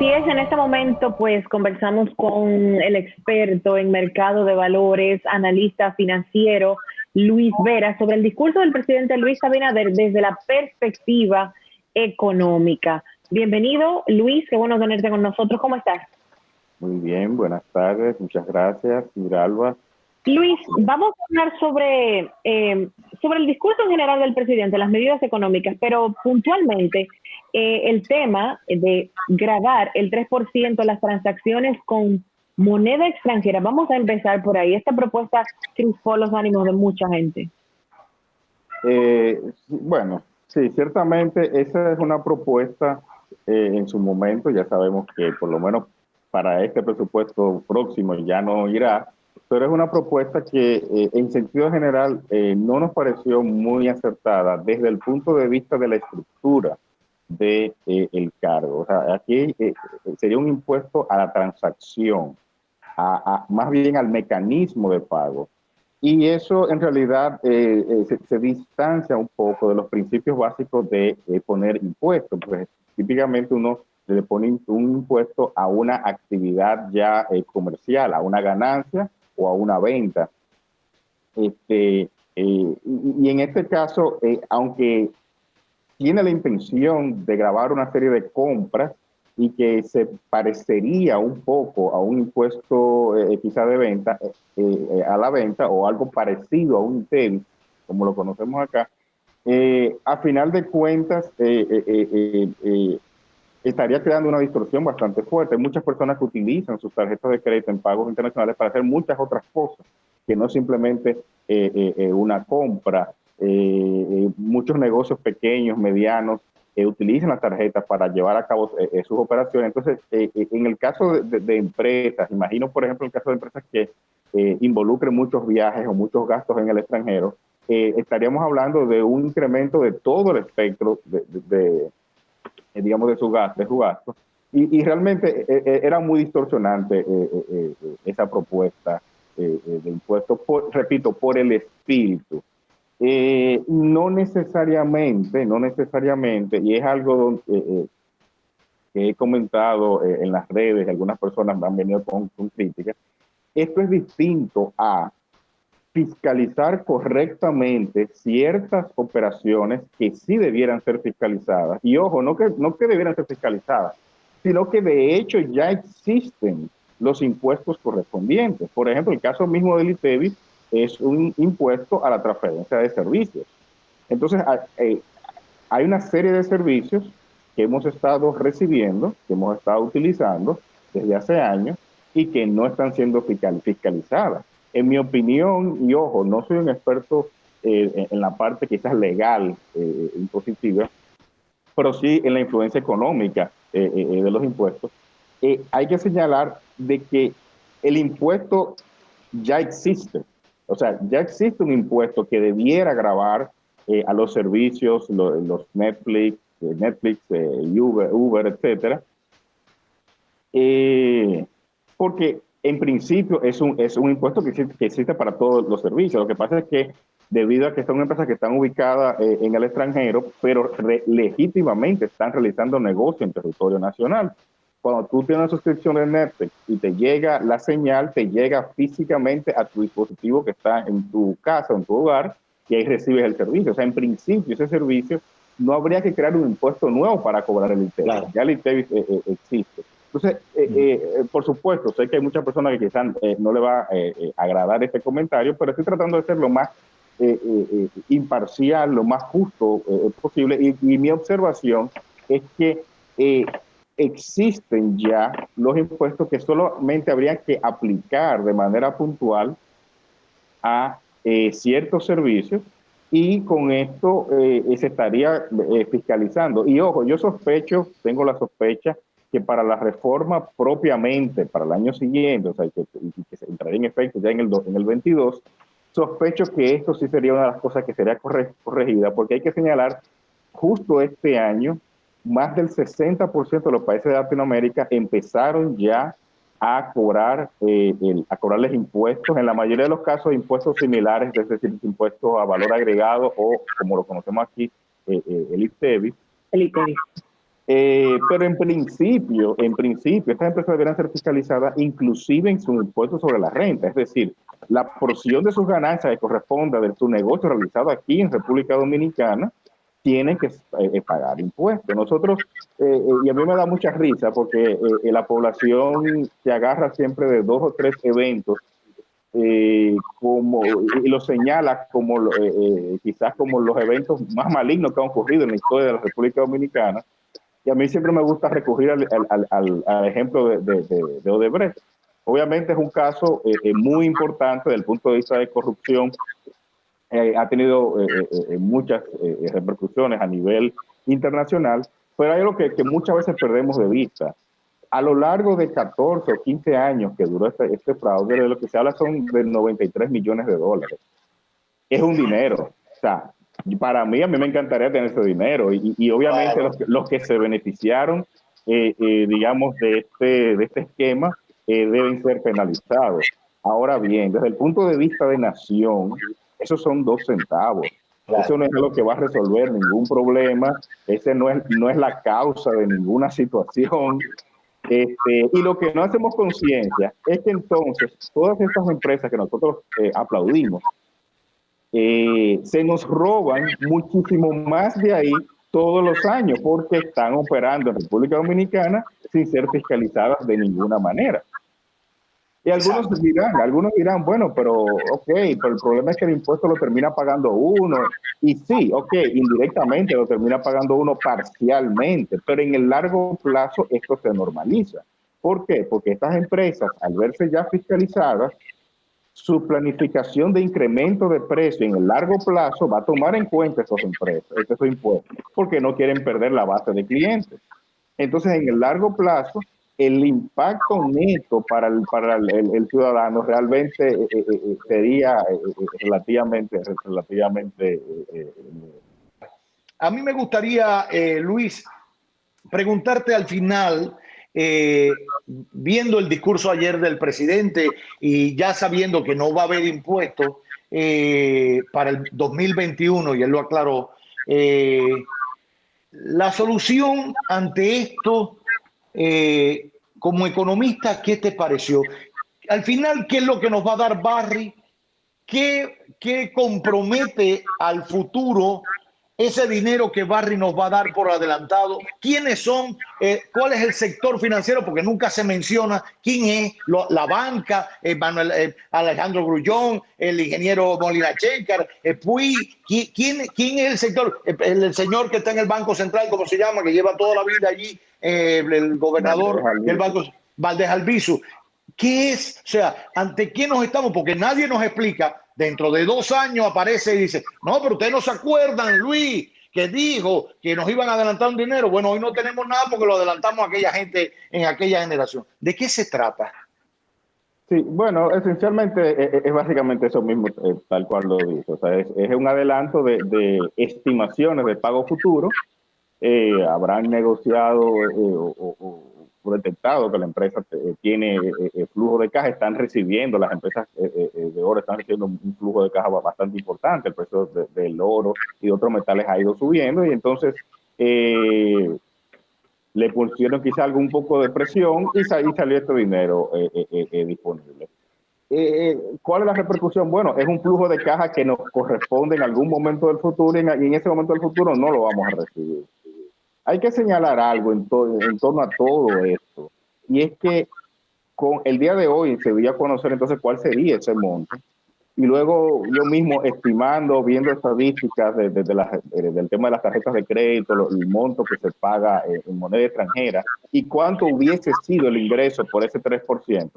Así es, en este momento pues conversamos con el experto en mercado de valores, analista financiero, Luis Vera, sobre el discurso del presidente Luis Abinader desde la perspectiva económica. Bienvenido, Luis, qué bueno tenerte con nosotros. ¿Cómo estás? Muy bien, buenas tardes, muchas gracias, Giralba. Luis, vamos a hablar sobre el discurso en general del presidente, las medidas económicas, pero puntualmente el tema de gravar el 3% las transacciones con moneda extranjera. Vamos a empezar por ahí. Esta propuesta crispó los ánimos de mucha gente. Bueno, sí, ciertamente esa es una propuesta en su momento, ya sabemos que por lo menos para este presupuesto próximo ya no irá, pero es una propuesta que en sentido general no nos pareció muy acertada desde el punto de vista de la estructura de el cargo. O sea, aquí sería un impuesto a la transacción, más bien al mecanismo de pago. Y eso en realidad se distancia un poco de los principios básicos de poner impuestos. Pues, típicamente uno le pone un impuesto a una actividad ya comercial, a una ganancia o a una venta. Y en este caso, aunque tiene la intención de gravar una serie de compras y que se parecería un poco a un impuesto quizá de venta, a la venta o algo parecido a un ITEVIS, como lo conocemos acá, a final de cuentas estaría creando una distorsión bastante fuerte. Hay muchas personas que utilizan sus tarjetas de crédito en pagos internacionales para hacer muchas otras cosas, que no simplemente una compra. Muchos negocios pequeños, medianos, utilizan las tarjetas para llevar a cabo sus operaciones. Entonces, en el caso de empresas, imagino, por ejemplo, el caso de empresas que involucren muchos viajes o muchos gastos en el extranjero, estaríamos hablando de un incremento de todo el espectro digamos, de su gasto. Y realmente era muy distorsionante esa propuesta de impuestos, repito, por el espíritu. No necesariamente, y es algo que he comentado en las redes, algunas personas me han venido con críticas, esto es distinto a fiscalizar correctamente ciertas operaciones que sí debieran ser fiscalizadas. Y ojo, no que debieran ser fiscalizadas, sino que de hecho ya existen los impuestos correspondientes. Por ejemplo, el caso mismo del ITEVIS es un impuesto a la transferencia de servicios. Entonces, hay una serie de servicios que hemos estado recibiendo, que hemos estado utilizando desde hace años y que no están siendo fiscalizadas. En mi opinión, y ojo, no soy un experto en la parte quizás legal, impositiva, pero sí en la influencia económica de los impuestos, hay que señalar de que el impuesto ya existe. O sea, ya existe un impuesto que debiera gravar a los servicios, los Netflix, Uber, etcétera, porque en principio es un impuesto que existe para todos los servicios. Lo que pasa es que debido a que son empresas que están ubicadas en el extranjero, pero legítimamente están realizando negocio en territorio nacional. Cuando tú tienes una suscripción de Netflix y te llega la señal, te llega físicamente a tu dispositivo que está en tu casa, en tu hogar, y ahí recibes el servicio. O sea, en principio ese servicio no habría que crear un impuesto nuevo para cobrar el ITEVIS. Claro. Ya el ITEVIS existe. Entonces, por supuesto, sé que hay muchas personas que quizás no le va a agradar este comentario, pero estoy tratando de ser lo más imparcial, lo más justo posible. Y mi observación es que existen ya los impuestos que solamente habría que aplicar de manera puntual a ciertos servicios y con esto se estaría fiscalizando. Y ojo, yo sospecho, tengo la sospecha, que para la reforma propiamente, para el año siguiente, o sea, que se entraría en efecto ya en el 22, sospecho que esto sí sería una de las cosas que sería corregida, porque hay que señalar, justo este año, más del 60% de los países de Latinoamérica empezaron ya a cobrarles impuestos, en la mayoría de los casos impuestos similares, es decir, impuestos a valor agregado o, como lo conocemos aquí, el ITEVIS. El ITEVIS. Pero en principio, estas empresas deberían ser fiscalizadas inclusive en su impuesto sobre la renta, es decir, la porción de sus ganancias que corresponda de su negocio realizado aquí en República Dominicana, tienen que pagar impuestos. Nosotros, y a mí me da mucha risa porque la población se agarra siempre de 2 o 3 eventos y lo señala como quizás como los eventos más malignos que han ocurrido en la historia de la República Dominicana. Y a mí siempre me gusta recurrir al ejemplo de Odebrecht. Obviamente es un caso muy importante desde el punto de vista de corrupción. Ha tenido muchas repercusiones a nivel internacional, pero hay algo que muchas veces perdemos de vista. A lo largo de 14 o 15 años que duró este fraude, de lo que se habla son de 93 millones de dólares. Es un dinero. O sea, para mí, a mí me encantaría tener ese dinero. Y obviamente los que se beneficiaron, digamos, de este esquema, deben ser penalizados. Ahora bien, desde el punto de vista de nación, esos son 2 centavos. Claro. Eso no es lo que va a resolver ningún problema. Ese no es la causa de ninguna situación. Y lo que no hacemos conciencia es que entonces todas estas empresas que nosotros aplaudimos, se nos roban muchísimo más de ahí todos los años porque están operando en República Dominicana sin ser fiscalizadas de ninguna manera. Y algunos dirán, bueno, pero ok, pero el problema es que el impuesto lo termina pagando uno. Y sí, ok, indirectamente lo termina pagando uno parcialmente, pero en el largo plazo esto se normaliza. ¿Por qué? Porque estas empresas, al verse ya fiscalizadas, su planificación de incremento de precio en el largo plazo va a tomar en cuenta esos impuestos, porque no quieren perder la base de clientes. Entonces, en el largo plazo, el impacto neto para el ciudadano realmente sería relativamente. A mí me gustaría, Luis, preguntarte al final, viendo el discurso ayer del presidente y ya sabiendo que no va a haber impuestos para el 2021, y él lo aclaró, la solución ante esto, como economista, ¿qué te pareció? Al final, ¿qué es lo que nos va a dar Barry? ¿Qué compromete al futuro ese dinero que Barry nos va a dar por adelantado? ¿Quiénes son? ¿Cuál es el sector financiero? Porque nunca se menciona quién es la banca, Alejandro Grullón, el ingeniero Molina Chécar, Puy. ¿Quién es el sector? El señor que está en el Banco Central, ¿cómo se llama? Que lleva toda la vida allí, el gobernador del Banco, Valdés Albizu. ¿Qué es? O sea, ¿ante quién nos estamos? Porque nadie nos explica. Dentro de 2 años aparece y dice, no, pero ustedes no se acuerdan, Luis, que dijo que nos iban a adelantar un dinero. Bueno, hoy no tenemos nada porque lo adelantamos a aquella gente en aquella generación. ¿De qué se trata? Sí, bueno, esencialmente es básicamente eso mismo, tal cual lo dice. O sea, es un adelanto de estimaciones de pago futuro. Habrán negociado o detectado que la empresa tiene flujo de caja, están recibiendo, las empresas de oro están recibiendo un flujo de caja bastante importante, el precio del oro y de otros metales ha ido subiendo y entonces le pusieron quizá algún poco de presión y salió este dinero disponible. ¿Cuál es la repercusión? Bueno, es un flujo de caja que nos corresponde en algún momento del futuro y en ese momento del futuro no lo vamos a recibir. Hay que señalar algo en torno a todo esto, y es que con el día de hoy se dio a conocer entonces cuál sería ese monto, y luego yo mismo estimando, viendo estadísticas del tema de las tarjetas de crédito, el monto que se paga en moneda extranjera, y cuánto hubiese sido el ingreso por ese 3%.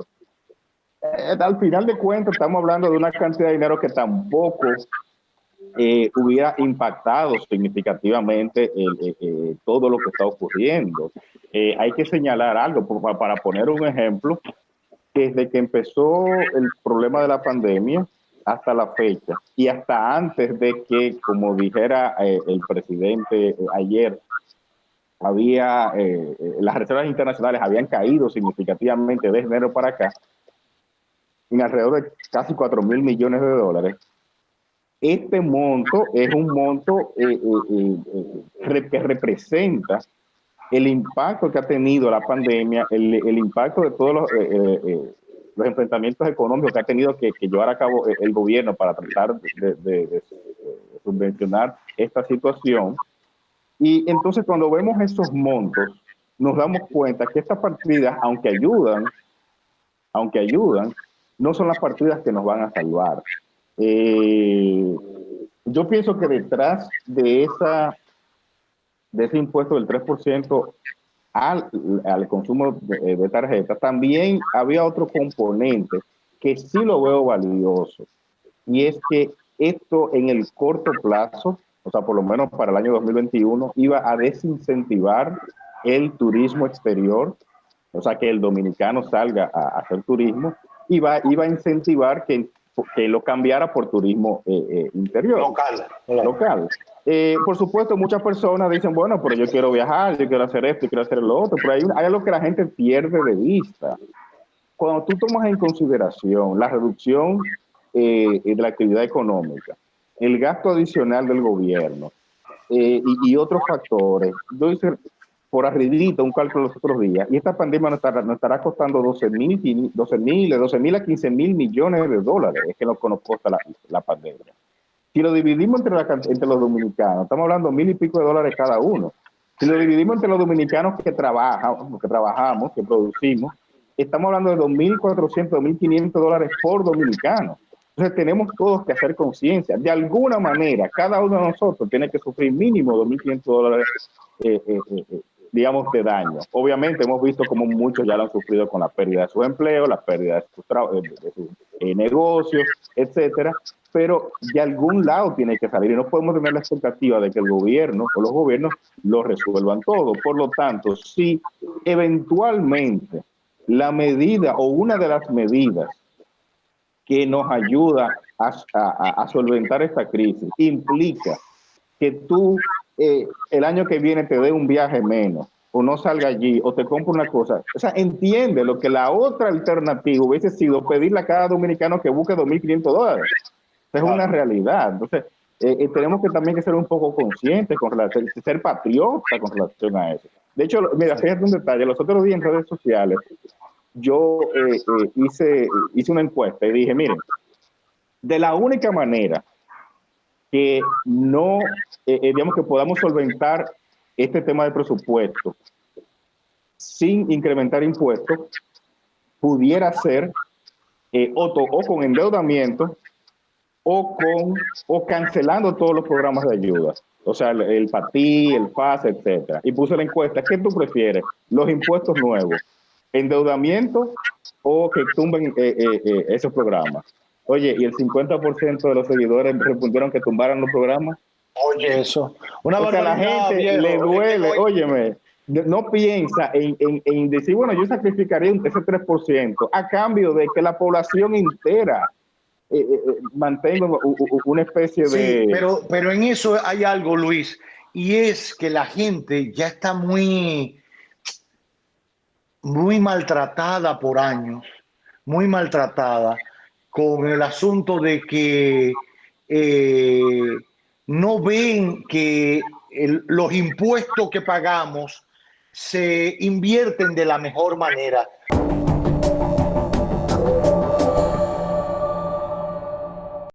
Al final de cuentas estamos hablando de una cantidad de dinero que tampoco hubiera impactado significativamente todo lo que está ocurriendo. Hay que señalar algo, para poner un ejemplo, desde que empezó el problema de la pandemia hasta la fecha, y hasta antes de que, como dijera el presidente ayer, las reservas internacionales habían caído significativamente desde enero para acá, en alrededor de casi 4.000 millones de dólares. Este monto es un monto que representa el impacto que ha tenido la pandemia, el impacto de todos los enfrentamientos económicos que ha tenido que llevar a cabo el gobierno para tratar de subvencionar esta situación. Y entonces cuando vemos esos montos, nos damos cuenta que estas partidas, aunque ayudan, no son las partidas que nos van a salvar. Yo pienso que detrás de ese impuesto del 3% al consumo de tarjetas, también había otro componente que sí lo veo valioso, y es que esto en el corto plazo, o sea, por lo menos para el año 2021, iba a desincentivar el turismo exterior, o sea, que el dominicano salga a hacer turismo, iba a incentivar que lo cambiara por turismo interior. Local. Por supuesto, muchas personas dicen, bueno, pero yo quiero viajar, yo quiero hacer esto, yo quiero hacer lo otro, pero hay algo que la gente pierde de vista. Cuando tú tomas en consideración la reducción de la actividad económica, el gasto adicional del gobierno y otros factores, yo hice por arribita un cálculo los otros días, y esta pandemia nos estará costando 12 mil a 15 mil millones de dólares, es que lo que nos costa la pandemia. Si lo dividimos entre los dominicanos, estamos hablando $1,000 y pico de dólares cada uno. Si lo dividimos entre los dominicanos que trabajamos, que producimos, estamos hablando de 2.400, 2.500 dólares por dominicano. Entonces tenemos todos que hacer conciencia. De alguna manera, cada uno de nosotros tiene que sufrir mínimo 2.500 dólares, digamos, de daño. Obviamente hemos visto como muchos ya lo han sufrido con la pérdida de su empleo, la pérdida de sus negocios, etcétera. Pero de algún lado tiene que salir y no podemos tener la expectativa de que el gobierno o los gobiernos lo resuelvan todo. Por lo tanto, si eventualmente la medida o una de las medidas que nos ayuda a solventar esta crisis implica que tú el año que viene te dé un viaje menos, o no salga allí, o te compre una cosa, o sea, entiende lo que la otra alternativa hubiese sido pedirle a cada dominicano que busque 2.500 dólares. Es una realidad. Entonces, tenemos que también ser un poco conscientes, ser patriotas con relación a eso. De hecho, mira, fíjate un detalle. Los otros días en redes sociales, yo hice una encuesta y dije, miren, de la única manera que no, digamos, que podamos solventar este tema de presupuesto sin incrementar impuestos, pudiera ser o con endeudamiento, o cancelando todos los programas de ayuda, o sea, el PATI, el FAS, etcétera. Y puse la encuesta, ¿qué tú prefieres? ¿Los impuestos nuevos, endeudamiento o que tumben esos programas? Oye, y el 50% de los seguidores respondieron que tumbaran los programas. Oye, eso. Una o sea, a la gente viejo, le duele, óyeme, no piensa en decir, bueno, yo sacrificaría ese 3% a cambio de que la población entera mantengo una especie de... Sí, pero en eso hay algo, Luis, y es que la gente ya está muy maltratada por años, muy maltratada con el asunto de que no ven que los impuestos que pagamos se invierten de la mejor manera.